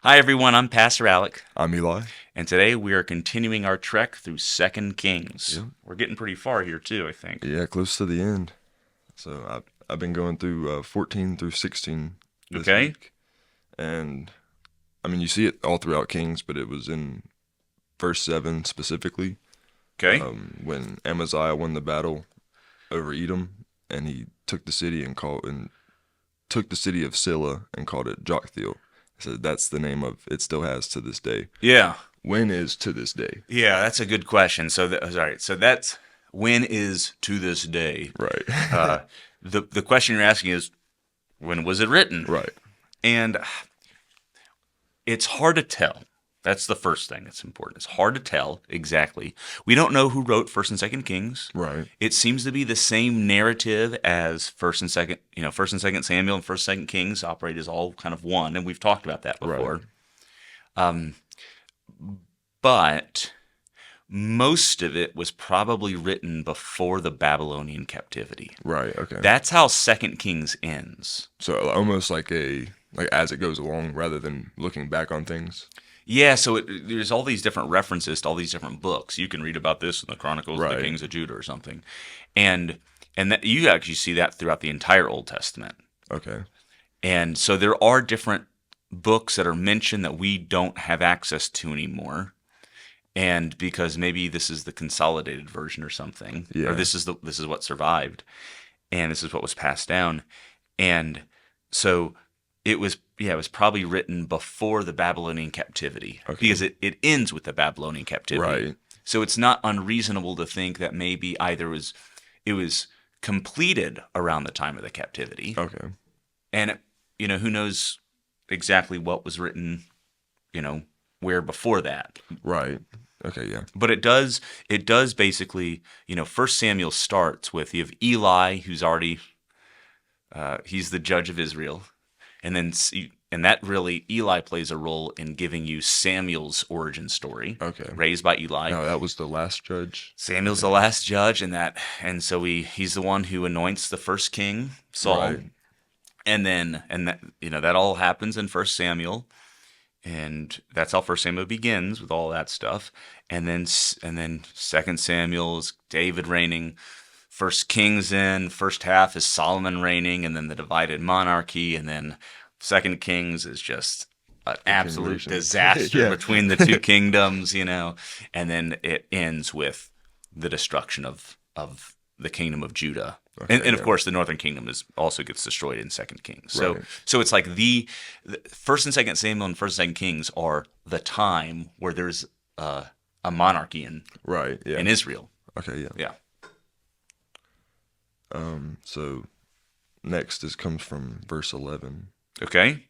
Hi, everyone. I'm Pastor Alec, I'm Eli. and today we are continuing our trek through Second Kings. Yeah. We're getting pretty far here, too, I think. Yeah, close to the end. So I've been going through 14 through 16 this Okay? week, and I mean you see it all throughout Kings, but it was in verse 7 specifically Okay? when Amaziah won the battle over Edom, and he took the city and took the city of Silla and called it Joktheel. So that's the name of it. Still has to this day. Yeah. When is to this day? Yeah, that's a good question. So that's when is to this day. Right. The question you're asking is, when was it written? Right. And it's hard to tell. That's the first thing that's important. It's hard to tell exactly. We don't know who wrote First and Second Kings. Right. It seems to be the same narrative as First and Second Samuel and First and Second Kings operate as all kind of one, and we've talked about that before. Right. But most of it was probably written before the Babylonian captivity. Right. Okay. That's how Second Kings ends. So almost like as it goes along, rather than looking back on things. Yeah, so there's all these different references to all these different books. You can read about this in the Chronicles of the Right. Kings of Judah or something, and that you actually see that throughout the entire Old Testament. Okay. And so there are different books that are mentioned that we don't have access to anymore, and because maybe this is the consolidated version or something, Yeah. or this is what survived, and this is what was passed down, and so it was probably written before the Babylonian captivity because it ends with the Babylonian captivity. Right. So it's not unreasonable to think that maybe it was completed around the time of the captivity, Okay. and who knows exactly what was written, where before that. Right. Okay. Yeah. But it does basically, First Samuel starts with, you have Eli, who's already he's the judge of Israel. And then, that really, Eli plays a role in giving you Samuel's origin story. Okay. Raised by Eli. No, that was the last judge. Samuel's the last judge, and so he's the one who anoints the first king, Saul. Right. And that all happens in First Samuel, and that's how First Samuel begins with all that stuff. And then Second Samuel is David reigning. First Kings first half is Solomon reigning, and then the divided monarchy, and then Second Kings is just an absolute disaster Yeah. between the two kingdoms, and then it ends with the destruction of the kingdom of Judah. Okay, And of yeah. course, the northern kingdom also gets destroyed in Second Kings. So Right. so it's like the First and Second Samuel and First and Second Kings are the time where there's a monarchy in Right. Yeah. Israel. Okay. Yeah. Yeah. So next comes from verse 11. Okay.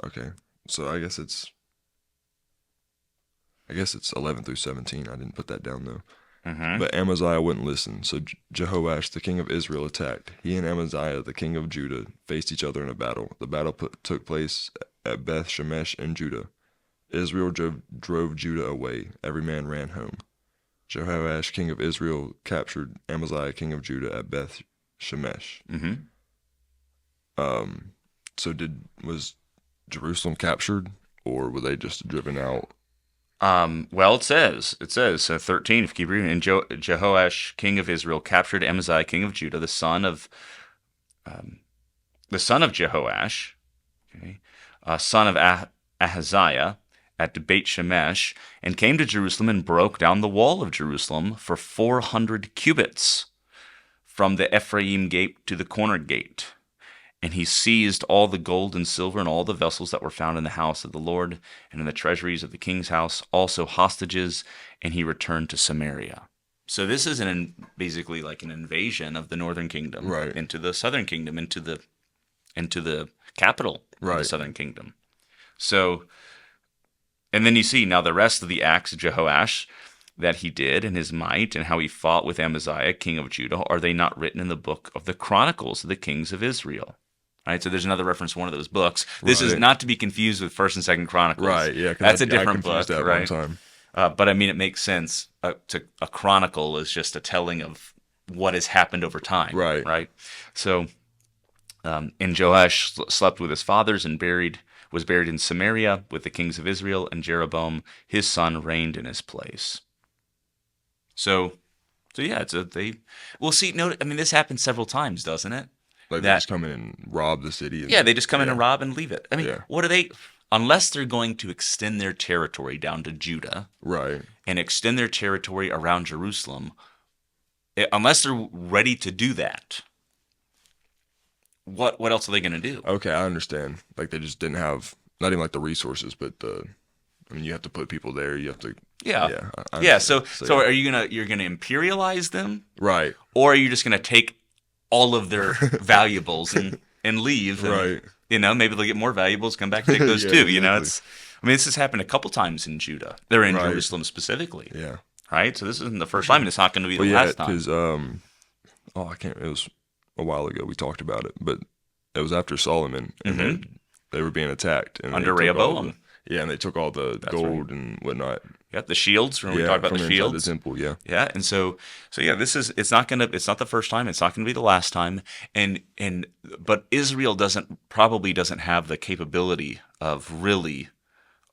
Okay. So I guess it's 11 through 17. I didn't put that down though. Mm-hmm. But Amaziah wouldn't listen, so Jehoash, the king of Israel, attacked. He and Amaziah, the king of Judah, faced each other in a battle. The battle took place at Beth Shemesh in Judah. Israel drove Judah away. Every man ran home. Jehoash, king of Israel, captured Amaziah, king of Judah, at Beth Shemesh. Mm-hmm. So was Jerusalem captured, or were they just driven out? Well, it says, so 13, if you keep reading, and Jehoash, king of Israel, captured Amaziah, king of Judah, the son of Jehoash, okay, son of Ahaziah, at Beit Shemesh, and came to Jerusalem and broke down the wall of Jerusalem for 400 cubits from the Ephraim gate to the corner gate. And he seized all the gold and silver and all the vessels that were found in the house of the Lord and in the treasuries of the king's house, also hostages, and he returned to Samaria. So this is basically like an invasion of the northern kingdom Right. into the southern kingdom, into the capital of the Right. southern kingdom. So, and then you see now the rest of the acts of Jehoash that he did and his might and how he fought with Amaziah, king of Judah, are they not written in the book of the Chronicles of the kings of Israel? All right, so there's another reference to one of those books. This is Right. not to be confused with First and Second Chronicles. Right. Yeah. 'Cause That's I a different book, confused that right? one time. But I mean, it makes sense. A chronicle is just a telling of what has happened over time, Right. Right. So, And Joash slept with his fathers and was buried in Samaria with the kings of Israel, and Jeroboam his son reigned in his place. So yeah, we'll see. No, I mean this happens several times, doesn't it? Like they That just come in and rob the city. Yeah, they just come in yeah, and rob and leave it. I mean, Yeah. what are they? Unless they're going to extend their territory down to Judah Right. and extend their territory around Jerusalem, unless they're ready to do that, what else are they going to do? Okay, I understand. Like they just didn't have not even like the resources, but I mean, you have to put people there. You have to. Yeah, Yeah. I yeah. understand. So Yeah. are you're gonna imperialize them, Right. or are you just gonna take all of their valuables and leave? And, Right. maybe they'll get more valuables, come back and take those Yeah, too. exactly. I mean, this has happened a couple times in Judah. They're in Right. Jerusalem specifically, Yeah. right? So this isn't the first time, and it's not going to be Well, the yeah, last time. because I can't. It was a while ago we talked about it, but it was after Solomon, and they were being attacked and Under they took all Rehoboam. yeah, and they took all the gold and whatnot. Yep, the shields. Remember we talked about from the inside shields? the temple. Yeah. Yeah, and so yeah, it's not the first time, it's not gonna be the last time, but Israel probably doesn't have the capability of really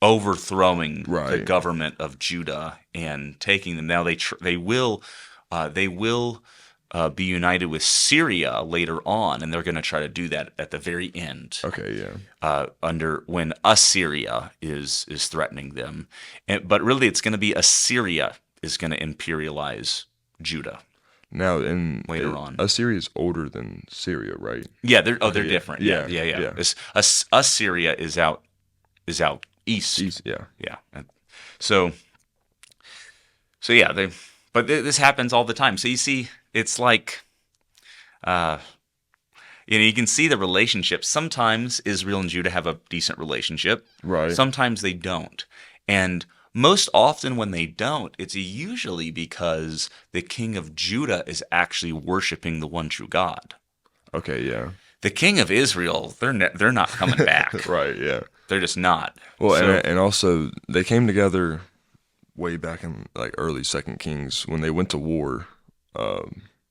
overthrowing the Right. government of Judah and taking them. Now they will be united with Syria later on, and they're going to try to do that at the very end. Okay. Yeah. Under when Assyria is threatening them, but really it's going to be Assyria is going to imperialize Judah. Now, Later on. Assyria is older than Syria, right? Yeah, they're Yeah. different. Yeah. Yeah. Yeah. Assyria is out east. Yeah. Yeah. So yeah, this happens all the time. So you see, it's like, you can see the relationship. Sometimes Israel and Judah have a decent relationship. Right. Sometimes they don't. And most often when they don't, it's usually because the king of Judah is actually worshiping the one true God. Okay. Yeah. The king of Israel, they're not coming back. Right. Yeah. They're just not. Well, So- and also they came together way back in like early Second Kings when they went to war.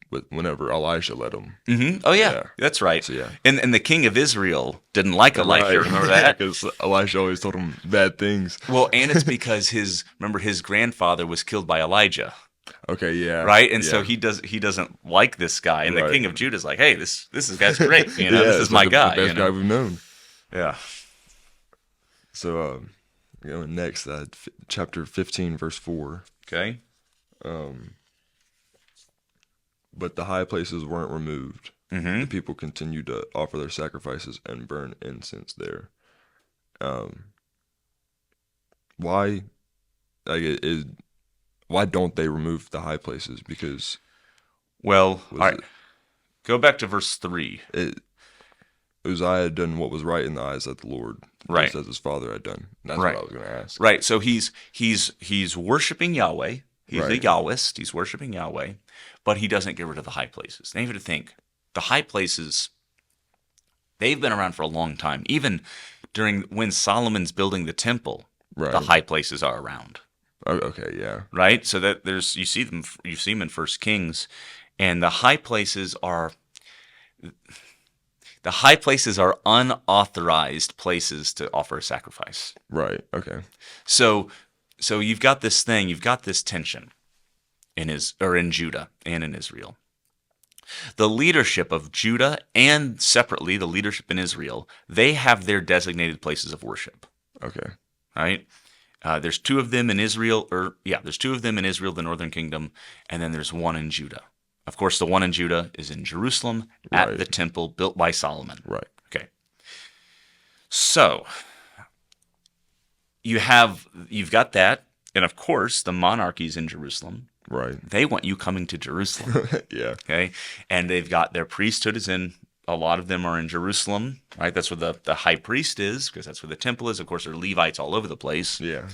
But whenever Elisha led them. Mhm. Oh yeah, Yeah. that's right. So, yeah. And the king of Israel didn't like Elisha. Remember that? Because Elisha always told him bad things. Well, and it's because his grandfather was killed by Elijah, Okay. Yeah. right? And yeah. so he doesn't like this guy. And the Right. king of Judah is like, hey, this guy's great. Yeah, This it's is my like guy. the best guy we've known. Yeah. So, going next, chapter 15, verse 4. Okay. But the high places weren't removed. Mm-hmm. The people continued to offer their sacrifices and burn incense there. Why? Why don't they remove the high places? Because Well, Was all right. it- Go back to verse 3. Uzziah had done what was right in the eyes of the Lord, Right. just as his father had done. And that's Right. what I was going to ask. Right. So he's worshiping Yahweh. He's a Right. Yahwist. He's worshiping Yahweh, but he doesn't get rid of the high places. Now you have to think, the high places, they've been around for a long time. Even during when Solomon's building the temple, Right. the high places are around. Oh, okay, yeah. Right. So that you see them in First Kings, and the high places are unauthorized places to offer a sacrifice. Right, okay. So you've got this tension in Judah and in Israel. The leadership of Judah and separately the leadership in Israel, they have their designated places of worship. Okay. Right? There's two of them in Israel, the northern kingdom, and then there's one in Judah. Of course, the one in Judah is in Jerusalem at Right. the temple built by Solomon. Right. Okay. So you've got that, and of course the monarchies in Jerusalem. Right. They want you coming to Jerusalem. Yeah. Okay, and they've got their priesthood is in. A lot of them are in Jerusalem, right? That's where the high priest is, because that's where the temple is. Of course, there are Levites all over the place. Yeah.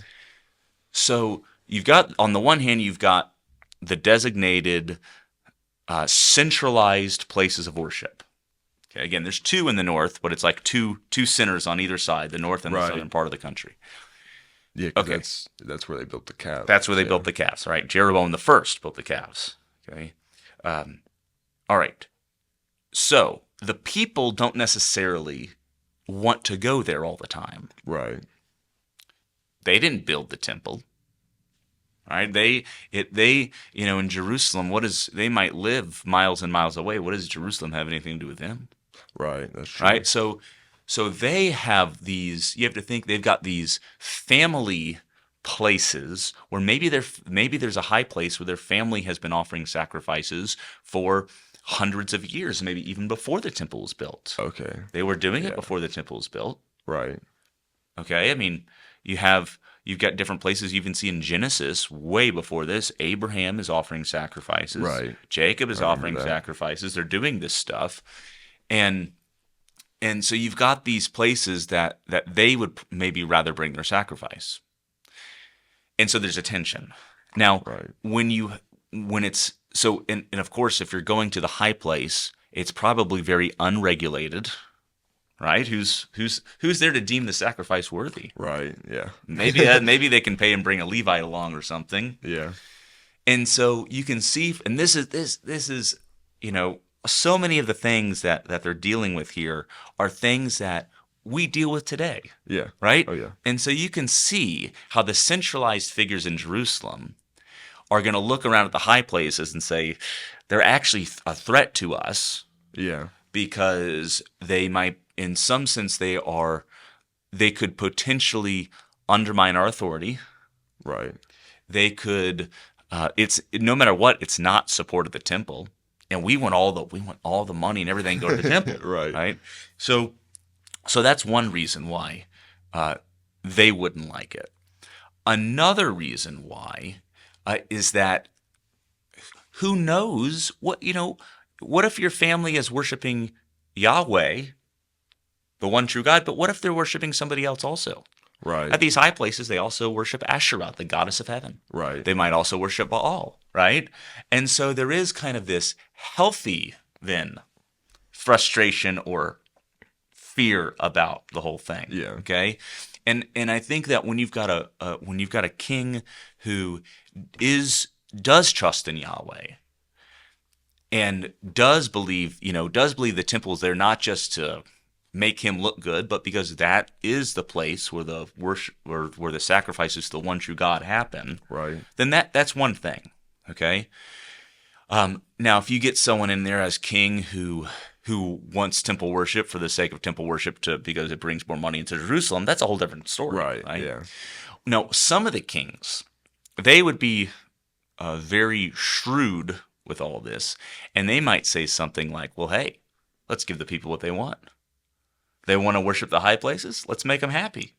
So you've got, on the one hand, you've got the designated, centralized places of worship. Okay, again, there's two in the north, but it's like two centers on either side, the north and the Right. southern part of the country. Yeah, 'cause Okay. that's where they built the calf. That's where they built the calves, right? Jeroboam the first built the calves. Okay, all right. So the people don't necessarily want to go there all the time. Right. They didn't build the temple. Right? In Jerusalem, they might live miles and miles away. What does Jerusalem have anything to do with them? Right. That's true. Right? So they have these, you have to think they've got these family places where maybe there's a high place where their family has been offering sacrifices for hundreds of years, maybe even before the temple was built. Okay. They were doing it Yeah. before the temple was built. Right. Okay? I mean, you've got different places you even see in Genesis way before this. Abraham is offering sacrifices. Right. Jacob is I remember offering that. sacrifices. They're doing this stuff. And so you've got these places that they would maybe rather bring their sacrifice. And so there's a tension. Now, Right. and of course, if you're going to the high place, it's probably very unregulated, right? Who's there to deem the sacrifice worthy? Right. Yeah. Maybe they can pay and bring a Levite along or something. Yeah. And so you can see, and this is, so many of the things that they're dealing with here are things that we deal with today, Yeah. right? Oh, yeah. And so you can see how the centralized figures in Jerusalem are going to look around at the high places and say, they're actually a threat to us Yeah. because they might, in some sense, they could potentially undermine our authority. Right. They could, it's no matter what, it's not support of the temple. And we want all the money and everything to go to the temple, Right. right? So that's one reason why they wouldn't like it. Another reason why is that who knows what if your family is worshiping Yahweh, the one true God, but what if they're worshiping somebody else also? Right. At these high places, they also worship Asherah, the goddess of heaven. Right. They might also worship Baal, right? And so there is kind of this healthy, then, frustration or fear about the whole thing. Yeah. Okay. And I think that when you've got a king who does trust in Yahweh and does believe the temple is there not just to make him look good, but because that is the place where the worship where the sacrifices to the one true God happen, Right. then that's one thing. Okay. Now, if you get someone in there as king who wants temple worship for the sake of temple worship because it brings more money into Jerusalem, that's a whole different story. Right. Right. Yeah. Now, some of the kings, they would be very shrewd with all this, and they might say something like, well, hey, let's give the people what they want. They want to worship the high places? Let's make them happy.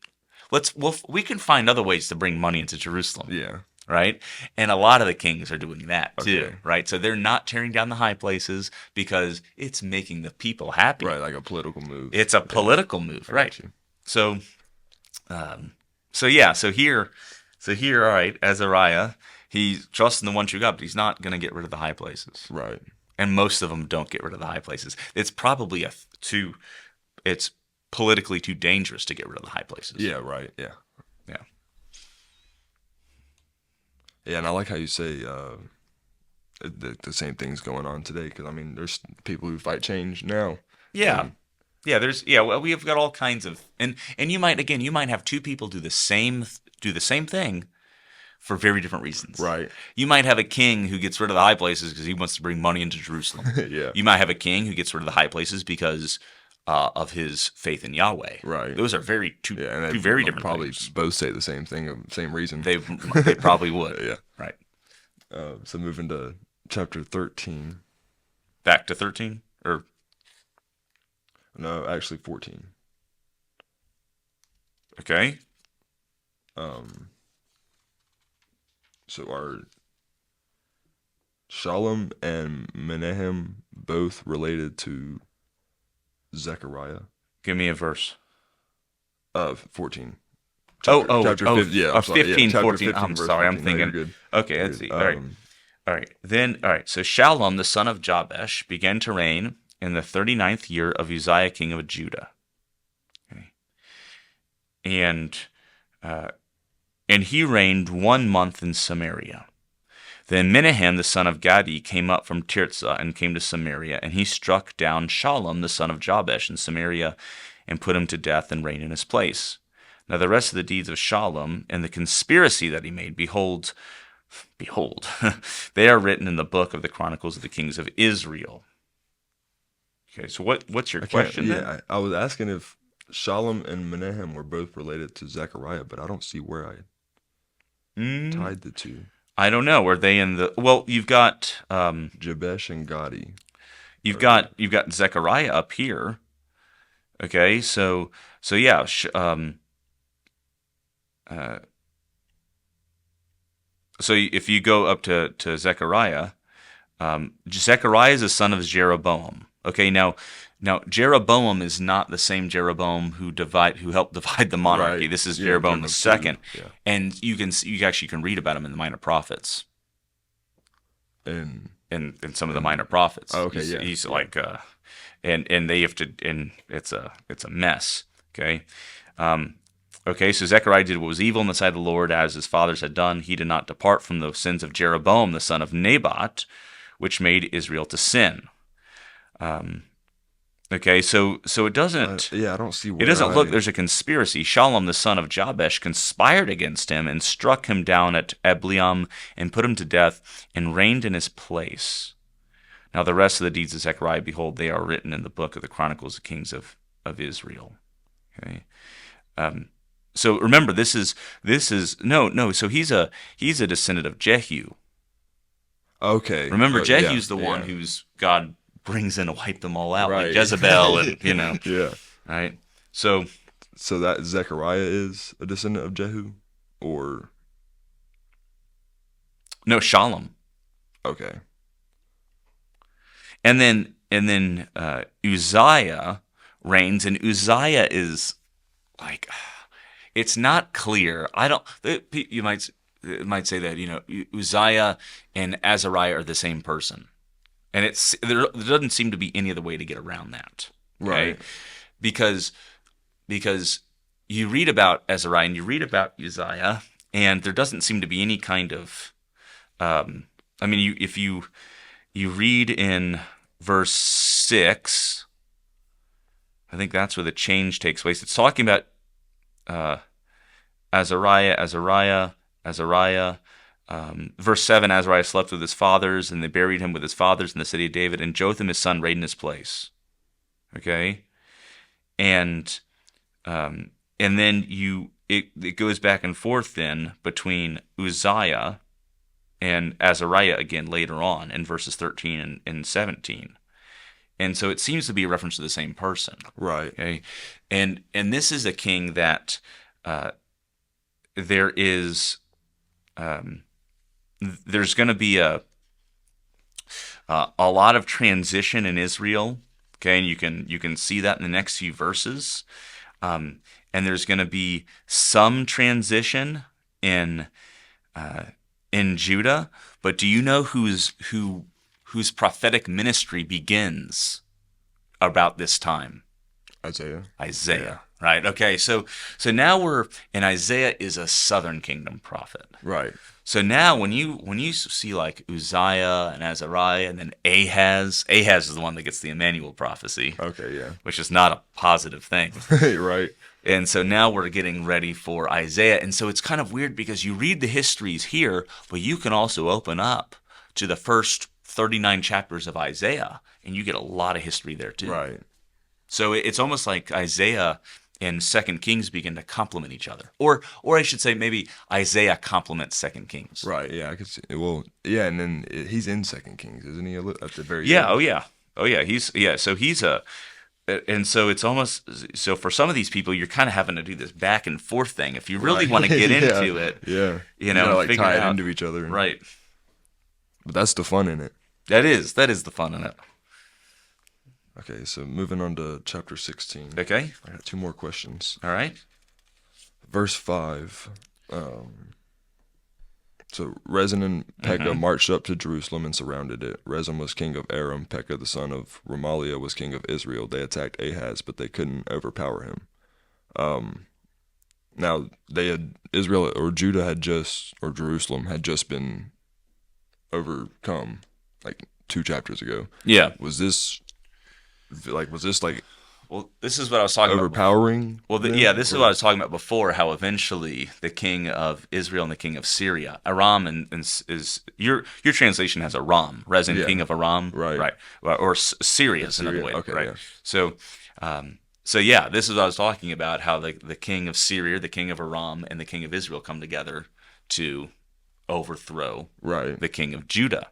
We can find other ways to bring money into Jerusalem. Yeah. Right? And a lot of the kings are doing that too, Okay. right? So they're not tearing down the high places because it's making the people happy. Right. Like a political move. It's a political move, I right? got you. So here, all right, Azariah, he's trusting the one true God, but he's not going to get rid of the high places. Right. And most of them don't get rid of the high places. It's probably it's politically too dangerous to get rid of the high places. Yeah. Right. Yeah. Yeah. Yeah. And I like how you say the same thing's going on today, because I mean, there's people who fight change now. Yeah. Well, we've got all kinds of and you might have two people do the same thing for very different reasons. Right. You might have a king who gets rid of the high places because he wants to bring money into Jerusalem. Yeah. You might have a king who gets rid of the high places because of his faith in Yahweh. Right. Those are two Yeah. And very they'll different probably things. both say the same thing, same reason. They probably would. Yeah. Right. So moving to chapter 13. Back to 13 or No, actually 14. okay. So are Shalom and Menahem both related to Zechariah? Give me a verse. 14. Chapter 15. Yeah, I'm sorry. 15, chapter 14. 15, I'm verse sorry. I'm 14. No, you're thinking. good. Okay, let's Good. see. All right. So Shallum, the son of Jabesh, began to reign in the 39th year of Uzziah, king of Judah. Okay. And he reigned 1 month in Samaria. Then Menahem the son of Gadi came up from Tirzah and came to Samaria, and he struck down Shallum the son of Jabesh in Samaria, and put him to death and reigned in his place. Now the rest of the deeds of Shallum and the conspiracy that he made, behold, they are written in the book of the Chronicles of the Kings of Israel. Okay, so what's your question then? Yeah, I was asking if Shallum and Menahem were both related to Zechariah, but I don't see where I tied the two. I don't know. Are they in the? Well, you've got Jabesh and Gadi. you've got Zechariah up here. Okay, so yeah. So if you go up to Zechariah, Zechariah is the son of Jeroboam. Okay, now Jeroboam is not the same Jeroboam who helped divide the monarchy. Right. This is Yeah, Jeroboam the second, Yeah. and you actually can read about him in the Minor Prophets. And In some of the Minor Prophets. Oh, okay, he's yeah. like and they have to, and it's a mess. Okay. Okay, so Zechariah did what was evil in the sight of the Lord, as his fathers had done. He did not depart from the sins of Jeroboam, the son of Nebat, which made Israel to sin. Okay, so it doesn't. I don't see where It doesn't look. There's a conspiracy. Shallum, the son of Jabesh, conspired against him and struck him down at Ebleam and put him to death and reigned in his place. Now the rest of the deeds of Zechariah, behold, they are written in the book of the Chronicles of Kings of Israel. Okay. So remember, this is no. So he's a descendant of Jehu. Okay. Remember, yeah, Jehu's the one who's God brings in to wipe them all out, Right. like Jezebel, and Yeah. right. So that Zechariah is a descendant of Jehu, or no, Shallum, okay. and then Uzziah reigns, and Uzziah is like, it's not clear. You might say that Uzziah and Azariah are the same person. And there doesn't seem to be any other way to get around that, okay? Right? Because you read about Azariah and you read about Uzziah, and there doesn't seem to be any kind of. If you read in verse 6, I think that's where the change takes place. It's talking about Azariah. Verse 7, Azariah slept with his fathers, and they buried him with his fathers in the city of David, and Jotham his son reigned in his place. Okay? And then it goes back and forth then between Uzziah and Azariah again later on in verses 13 and 17. And so it seems to be a reference to the same person. Right. Okay? And this is a king that there is there's going to be a lot of transition in Israel, okay, and you can see that in the next few verses, and there's going to be some transition in Judah. But do you know whose prophetic ministry begins about this time? Isaiah. Isaiah. Right. Okay. So now Isaiah is a southern kingdom prophet. Right. So now when you see like Uzziah and Azariah and then Ahaz is the one that gets the Emmanuel prophecy. Okay. Yeah. Which is not a positive thing. Right. And so now we're getting ready for Isaiah. And so it's kind of weird because you read the histories here, but you can also open up to the first 39 chapters of Isaiah, and you get a lot of history there too. Right. So it's almost like Isaiah and 2 Kings begin to complement each other. Or I should say maybe Isaiah complements 2 Kings. Right, yeah, I could see. Well, yeah, and then he's in 2 Kings, isn't he? At the very Yeah, end. oh yeah. So he's and so it's almost, so for some of these people, you're kind of having to do this back and forth thing. If you really want to get Yeah. into it, Yeah. you know, gotta, like figure tie it it out. into each other. Right. But that's the fun in it. That is the fun in it. Okay, so moving on to chapter 16. Okay. I got 2 more questions. All right. Verse 5. So Rezin and Pekah marched up to Jerusalem and surrounded it. Rezin was king of Aram. Pekah, the son of Remaliah, was king of Israel. They attacked Ahaz, but they couldn't overpower him. Now Judah had just, or Jerusalem had just been overcome, like 2 chapters ago. Yeah. Was this like Well, this is what I was talking about. overpowering? Well, them, yeah, this is or- what I was talking about before. How eventually the king of Israel and the king of Syria, Aram, is your translation has Aram, Rezin, Yeah. king of Aram, Right. or Syria is another Syria, way, okay, right? yeah. So yeah, this is what I was talking about. How the king of Syria, the king of Aram, and the king of Israel come together to overthrow Right. the king of Judah.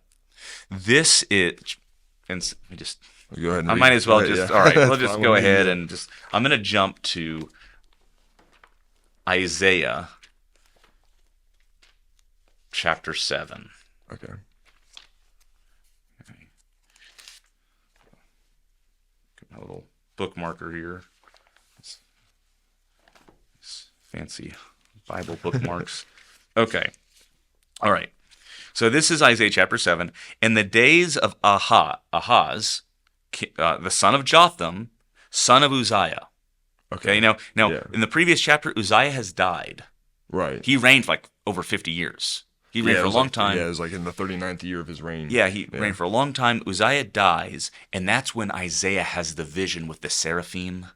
This is, and let me just. Go ahead. And I read- might as well go ahead, just, yeah. all right, we'll That's just fine go with me, ahead yeah. and just, I'm going to jump to Isaiah chapter 7. Okay. Get my little bookmarker here. It's fancy Bible bookmarks. Okay. All right. So this is Isaiah chapter 7. In the days of Ahaz, the son of Jotham, son of Uzziah. Okay, now Yeah. in the previous chapter, Uzziah has died. Right. He reigned for like over 50 years. He reigned it for a was long like- time. Yeah, it was like in the 39th year of his reign. Yeah, he reigned for a long time. Uzziah dies, and that's when Isaiah has the vision with the seraphim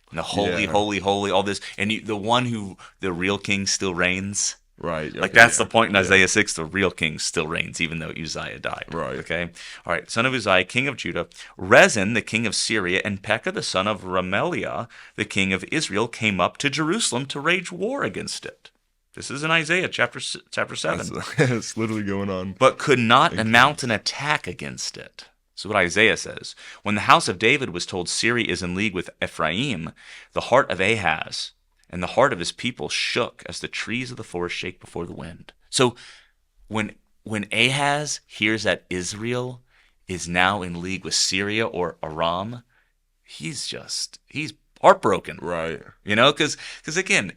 and the holy, Yeah. holy, holy, all this. And the one who, the real king still reigns. Right. Like okay, that's yeah. the point in Yeah. Isaiah 6, the real king still reigns, even though Uzziah died. Right. Okay? All right, son of Uzziah, king of Judah, Rezin, the king of Syria, and Pekah, the son of Remaliah, the king of Israel, came up to Jerusalem to wage war against it. This is in Isaiah chapter 7. It's literally going on. But could not mount an attack against it. So what Isaiah says. When the house of David was told Syria is in league with Ephraim, the heart of Ahaz and the heart of his people shook as the trees of the forest shake before the wind. So when Ahaz hears that Israel is now in league with Syria or Aram, he's heartbroken. Right. You know, because again,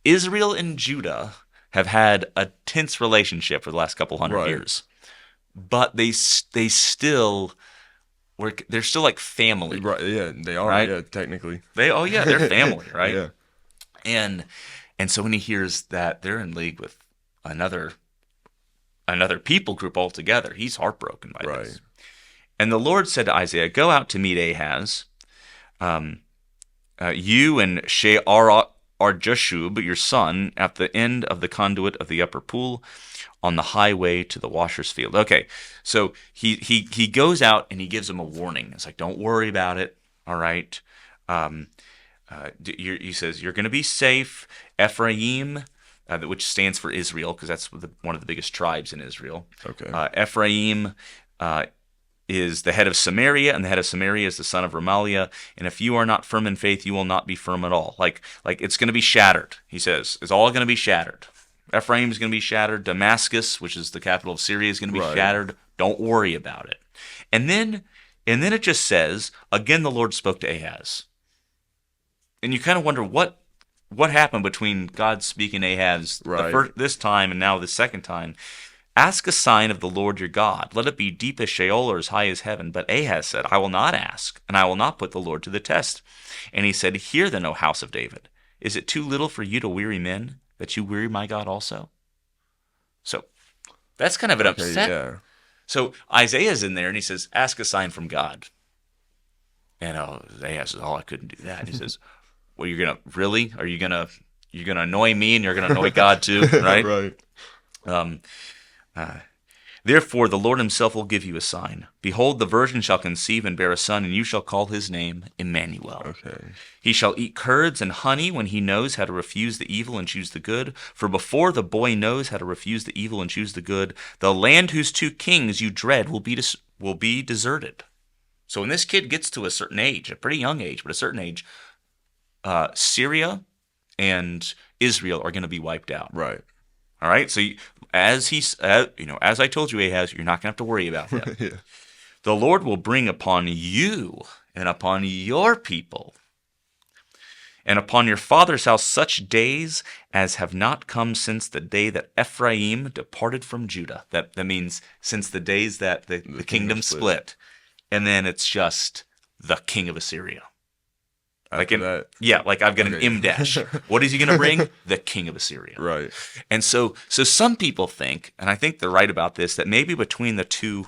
Israel and Judah have had a tense relationship for the last couple hundred Right. years, but they still they're still like family. Right. Yeah, they are. Right? Yeah, technically. They're family, right? Yeah. And so when he hears that they're in league with another people group altogether, he's heartbroken by Right. this. And the Lord said to Isaiah, "Go out to meet Ahaz, you and Shear-Jashub, your son, at the end of the conduit of the upper pool, on the highway to the washer's field." Okay, so he goes out and he gives him a warning. It's like, don't worry about it. All right. He says you're going to be safe. Ephraim, which stands for Israel, because that's one of the biggest tribes in Israel. Okay. Ephraim is the head of Samaria, and the head of Samaria is the son of Remaliah. And if you are not firm in faith, you will not be firm at all. Like it's going to be shattered. He says it's all going to be shattered. Ephraim is going to be shattered. Damascus, which is the capital of Syria, is going to be Right. shattered. Don't worry about it. And then it just says, again, the Lord spoke to Ahaz. And you kind of wonder what happened between God speaking to Ahaz Right. this time and now the second time. Ask a sign of the Lord your God. Let it be deep as Sheol or as high as heaven. But Ahaz said, I will not ask, and I will not put the Lord to the test. And he said, Hear then, O house of David. Is it too little for you to weary men, that you weary my God also? So that's kind of an Okay, upset. yeah. So Isaiah's in there, and he says, ask a sign from God. And Ahaz says, I couldn't do that. And he says, well, you're going to, really? Are you going to annoy me, and you're going to annoy God too, right? Right. Therefore, the Lord himself will give you a sign. Behold, the virgin shall conceive and bear a son, and you shall call his name Emmanuel. Okay. He shall eat curds and honey when he knows how to refuse the evil and choose the good. For before the boy knows how to refuse the evil and choose the good, the land whose 2 kings you dread will be deserted. So when this kid gets to a certain age, a pretty young age, but a certain age, Syria and Israel are going to be wiped out. Right. All right. So as I told you, Ahaz, you're not going to have to worry about that. Yeah. The Lord will bring upon you and upon your people and upon your father's house such days as have not come since the day that Ephraim departed from Judah. That means since the days that the kingdom split. And then it's just the king of Assyria. Like After that, like I've got an Okay. M dash. What is he going to bring? The king of Assyria. right, And so some people think, and I think they're right about this, that maybe between the two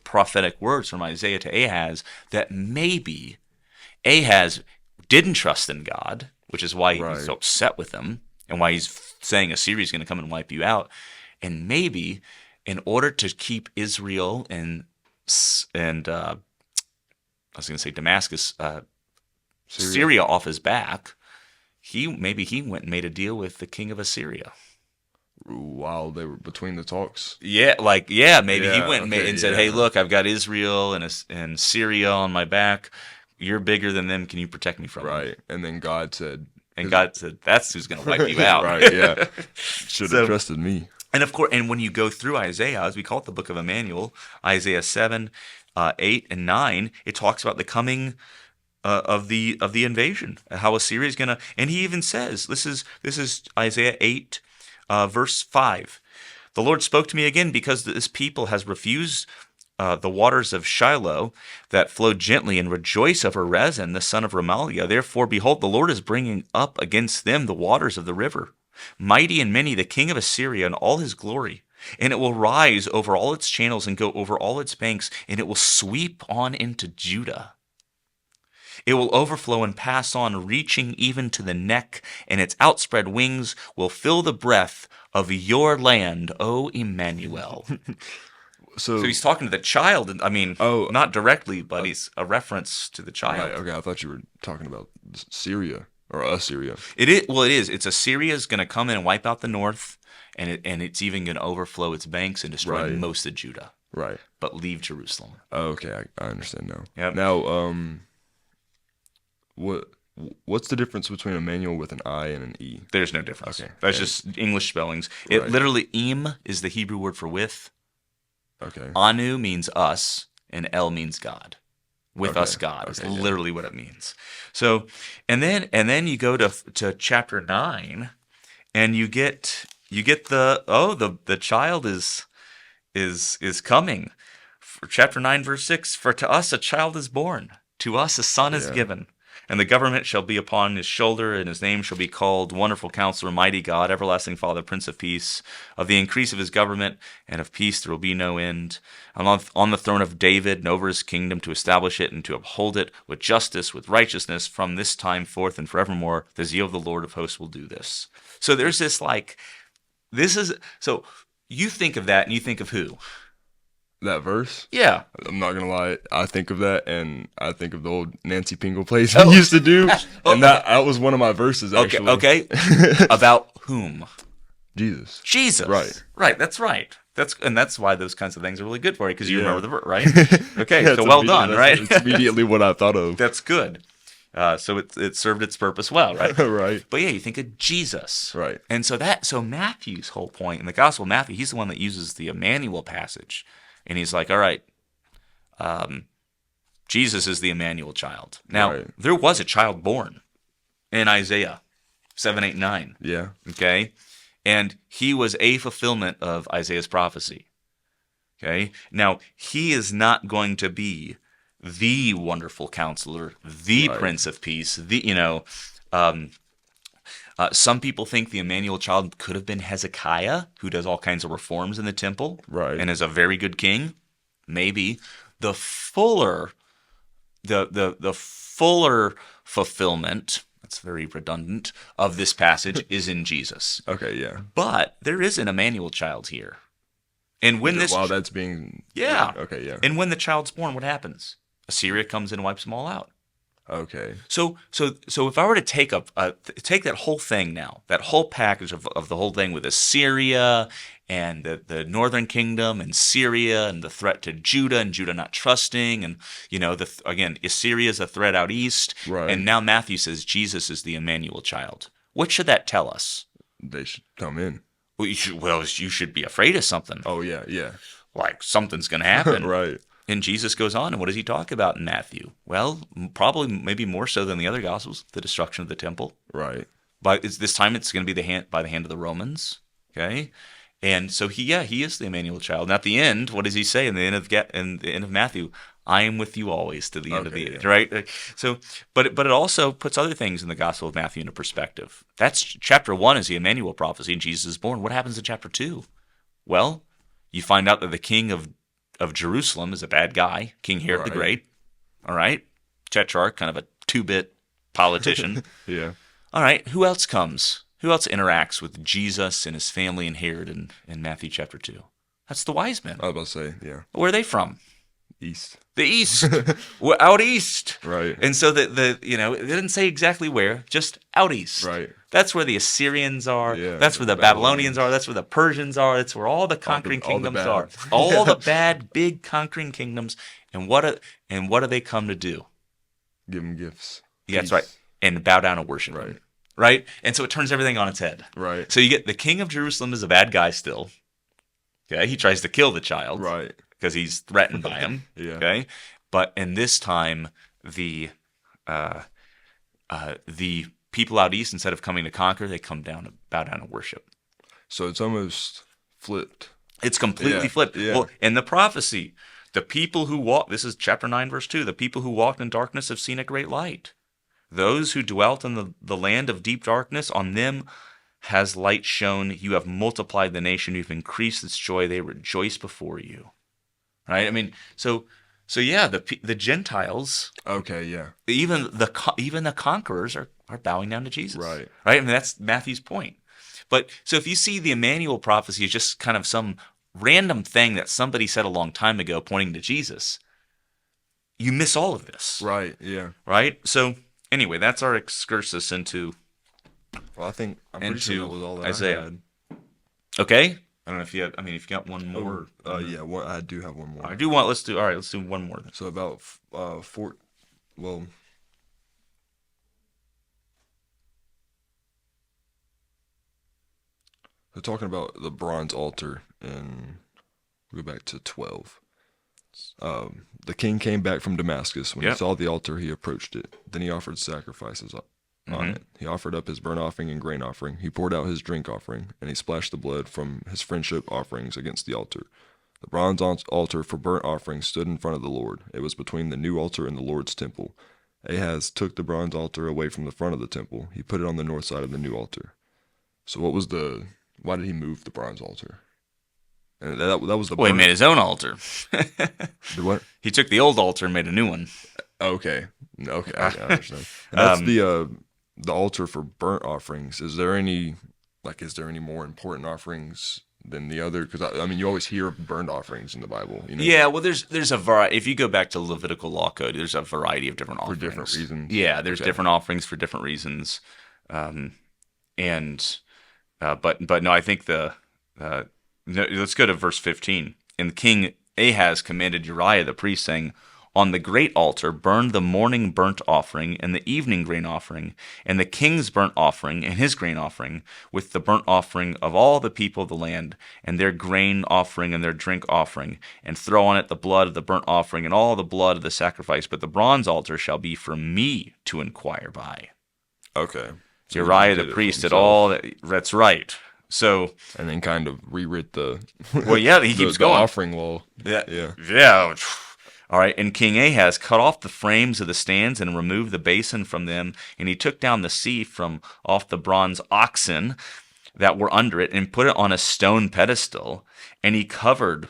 prophetic words from Isaiah to Ahaz, that maybe Ahaz didn't trust in God, which is why he's Right. so upset with him and why he's saying Assyria is going to come and wipe you out. And maybe in order to keep Israel and I was going to say Damascus, Syria off his back, he went and made a deal with the king of Assyria. while they were between the talks. Yeah, maybe he Yeah, went and, okay, and said, "Hey, yeah. look, I've got Israel and Syria on my back. You're bigger than them. Can you protect me from them?" Right. And then God said, And God said, "That's who's going to wipe you out." right, yeah. Should have So- trusted me. And of course, and when you go through Isaiah, as we call it, the book of Emmanuel, Isaiah 7, 8, and 9, it talks about the coming of the invasion, how Assyria is going to. And he even says, this is Isaiah 8, verse 5. The Lord spoke to me again because this people has refused the waters of Shiloh that flow gently and rejoice over Rezin, the son of Remaliah. Therefore, behold, the Lord is bringing up against them the waters of the river, mighty and many, the king of Assyria and all his glory. And it will rise over all its channels and go over all its banks, and it will sweep on into Judah. It will overflow and pass on, reaching even to the neck, and its outspread wings will fill the breath of your land, O Emmanuel. So, So he's talking to the child, and I mean, Oh. not directly, but he's a reference to the child. right, okay, I thought you were talking about Syria or Assyria. It is. Well, it is. It's Assyria is going to come in and wipe out the north, and it's even going to overflow its banks and destroy Right. most of Judah, Right. but leave Jerusalem. Oh, okay, I understand now. Yep. Now, what's the difference between Emmanuel with an I and an E? There's no difference. Okay. That's And- just English spellings. It Right. literally, im is the Hebrew word for with. Okay. Anu means us, and El means God. With Okay. us, God is Okay, yeah. literally what it means. So, and then you go to chapter 9, and you get the child is coming. For chapter 9, verse 6, for to us a child is born, to us a son is Yeah. given, and the government shall be upon his shoulder, and his name shall be called Wonderful Counselor, Mighty God, Everlasting Father, Prince of Peace. Of the increase of his government and of peace there will be no end. And on the throne of David and over his kingdom, to establish it and to uphold it with justice, with righteousness from this time forth and forevermore. The zeal of the Lord of hosts will do this. So there's this so you think of that and you think of who? That verse? Yeah. I'm not gonna lie, I think of that and I think of the old Nancy Pingle plays Oh. we used to do, Oh. and that was one of my verses actually. Okay. About whom? Jesus. Jesus. Right. That's right. That's why those kinds of things are really good for you, because you Yeah. remember the verse, right? Okay. Yeah, So it's well immediate- done, right? It's immediately what I thought of. That's good. So it served its purpose well, right? Right. But yeah, you think of Jesus. Right. And so Matthew's whole point in the Gospel of Matthew, he's the one that uses the Emmanuel passage. And he's like, all right, Jesus is the Emmanuel child. Now, Right. there was a child born in Isaiah 7, 8, 9. Yeah. Okay? And he was a fulfillment of Isaiah's prophecy. Okay? Now, he is not going to be the wonderful counselor, the Right. Prince of Peace, some people think the Emmanuel child could have been Hezekiah, who does all kinds of reforms in the temple, Right. and is a very good king. Maybe the fuller, the fuller fulfillment, that's very redundant, of this passage is in Jesus. Okay, yeah. But there is an Emmanuel child here, and when this, While that's being yeah, Okay, yeah. and when the child's born, what happens? Assyria comes in and wipes them all out. Okay. So if I were to take take that whole thing now, that whole package of the whole thing with Assyria and the northern kingdom and Syria and the threat to Judah and Judah not trusting, and again, Assyria is a threat out east, Right. and now Matthew says Jesus is the Emmanuel child. What should that tell us? They should come in. Well, you should be afraid of something. Oh yeah, yeah. Like something's going to happen. Right. And Jesus goes on, and what does he talk about in Matthew? Well, probably maybe more so than the other Gospels, the destruction of the temple. Right. But this time it's going to be by the hand of the Romans, okay? And so he is the Emmanuel child. And at the end, what does he say in the end of Matthew? I am with you always to the end of the Okay, age, yeah. right? So, but it also puts other things in the Gospel of Matthew into perspective. That's chapter 1 is the Emmanuel prophecy, and Jesus is born. What happens in chapter 2? Well, you find out that the king of Jerusalem is a bad guy, King Herod the Right. Great. All right, Tetrarch, kind of a two-bit politician. Yeah. All right, who else comes? Who else interacts with Jesus and his family and Herod in Matthew chapter 2? That's the wise men. I was about to say, yeah. Where are they from? East. The east. We're out east. Right. And so it didn't say exactly where, just out east. Right. That's where the Assyrians are. Yeah, That's where the the Babylonians Babylonians. are. That's where the Persians are. That's where all the conquering all the kingdoms bad. are. All the bad, big conquering kingdoms. And what do they come to do? Give them gifts. Yeah, that's Peace. right. And bow down and worship Right. him. Right? And so it turns everything on its head. Right. So you get the king of Jerusalem is a bad guy still. Okay, he tries to kill the child. Right. Because he's threatened by him. Yeah. Okay, but in this time, the people out east, instead of coming to conquer, they come down to bow down and worship. So it's almost flipped. It's completely Yeah, flipped. yeah. Well, in the prophecy, the people who walk. This is chapter 9, verse 2. The people who walked in darkness have seen a great light. Those who dwelt in the land of deep darkness, on them has light shone. You have multiplied the nation. You've increased its joy. They rejoice before you. Right? I mean, so yeah, the Gentiles, Okay, yeah. even the conquerors are bowing down to Jesus. Right. Right? I mean, that's Matthew's point. But so if you see the Emmanuel prophecy as just kind of some random thing that somebody said a long time ago pointing to Jesus, you miss all of this. Right, yeah. Right? So anyway, that's our excursus into Well, I'm pretty sure that was all that Isaiah. I had. okay. I don't know if you have. I mean, if you got one more. Yeah, I do have one more. I do want. Let's do one more. Then. So about well, they're talking about the bronze altar, and we'll go back to 12. The king came back from Damascus. When Yep. he saw the altar, he approached it. Then he offered sacrifices on it. He offered up his burnt offering and grain offering. He poured out his drink offering, and he splashed the blood from his friendship offerings against the altar. The bronze altar for burnt offerings stood in front of the Lord. It was between the new altar and the Lord's temple. Ahaz took the bronze altar away from the front of the temple. He put it on the north side of the new altar. So why did he move the bronze altar? And that was the Well, he burnt- made his own altar. the what? He took the old altar and made a new one. Okay. Okay, I understand. And that's the altar for burnt offerings. Is there any more important offerings than the other? Because I mean, you always hear of burnt offerings in the Bible. You know? Yeah, well, there's a variety. If you go back to Levitical law code, there's a variety of different offerings. different reasons? Yeah, there's Okay. different offerings for different reasons. But no, I think let's go to verse 15. And King Ahaz commanded Uriah the priest, saying, on the great altar burn the morning burnt offering and the evening grain offering, and the king's burnt offering and his grain offering, with the burnt offering of all the people of the land, and their grain offering and their drink offering, and throw on it the blood of the burnt offering and all the blood of the sacrifice. But the bronze altar shall be for me to inquire by. Okay. So Uriah he the did it for priest did himself, all that. That's right. So, and then kind of rewrit the well, yeah, he keeps the going. offering law. Yeah. Yeah. All right. And King Ahaz cut off the frames of the stands and removed the basin from them. And he took down the sea from off the bronze oxen that were under it and put it on a stone pedestal. And he covered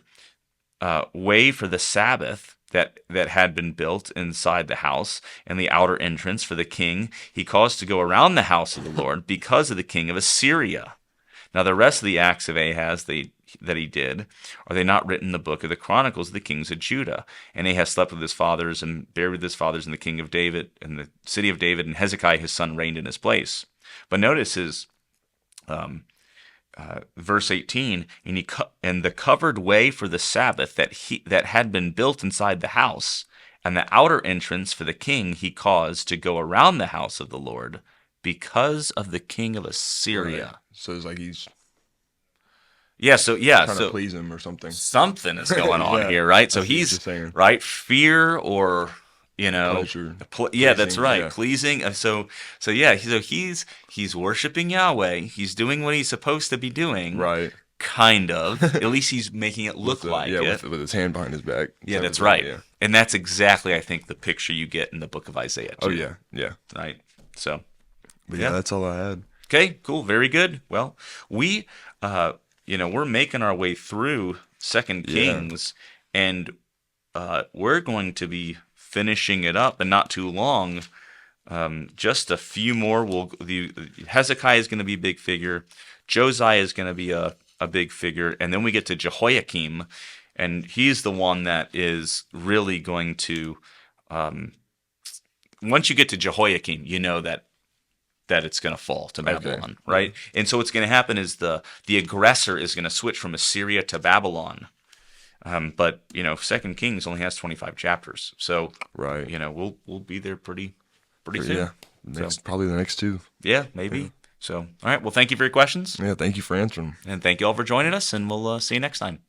way for the Sabbath that had been built inside the house, and the outer entrance for the king he caused to go around the house of the Lord because of the king of Assyria. Now the rest of the acts of Ahaz that he did, are they not written in the book of the Chronicles of the kings of Judah? And Ahaz slept with his fathers and buried with his fathers in the king of David, in the city of David, and Hezekiah his son reigned in his place. But notice his verse 18, and the covered way for the Sabbath that had been built inside the house, and the outer entrance for the king he caused to go around the house of the Lord because of the king of Assyria. Right. So it's like he's Yeah, so trying to please him or something. something is going on Yeah, here, right? So I see what he's you're saying. right, fear or Pleasure. yeah, that's Pleasing, right, yeah. pleasing. So yeah, so he's worshiping Yahweh. He's doing what he's supposed to be doing. Right. Kind of. At least he's making it look like it. with his hand behind his back. Yeah, type that's of thing, right. Yeah. And that's exactly, I think, the picture you get in the book of Isaiah, too. Oh yeah, yeah. Right? So, But Yeah. yeah, that's all I had. okay, cool. Very good. Well, we're making our way through Second Yeah. Kings, and we're going to be finishing it up in not too long. Just a few more. Hezekiah is going to be a big figure. Josiah is going to be a big figure. And then we get to Jehoiakim, and he's the one that is really going to, once you get to Jehoiakim, you know that it's going to fall to Babylon, right? And so what's going to happen is the aggressor is going to switch from Assyria to Babylon. But, Second Kings only has 25 chapters. So, Right. we'll be there pretty soon. Yeah. Probably the next two. Yeah, maybe. So, all right. Well, thank you for your questions. Yeah. Thank you for answering. And thank you all for joining us. And we'll see you next time.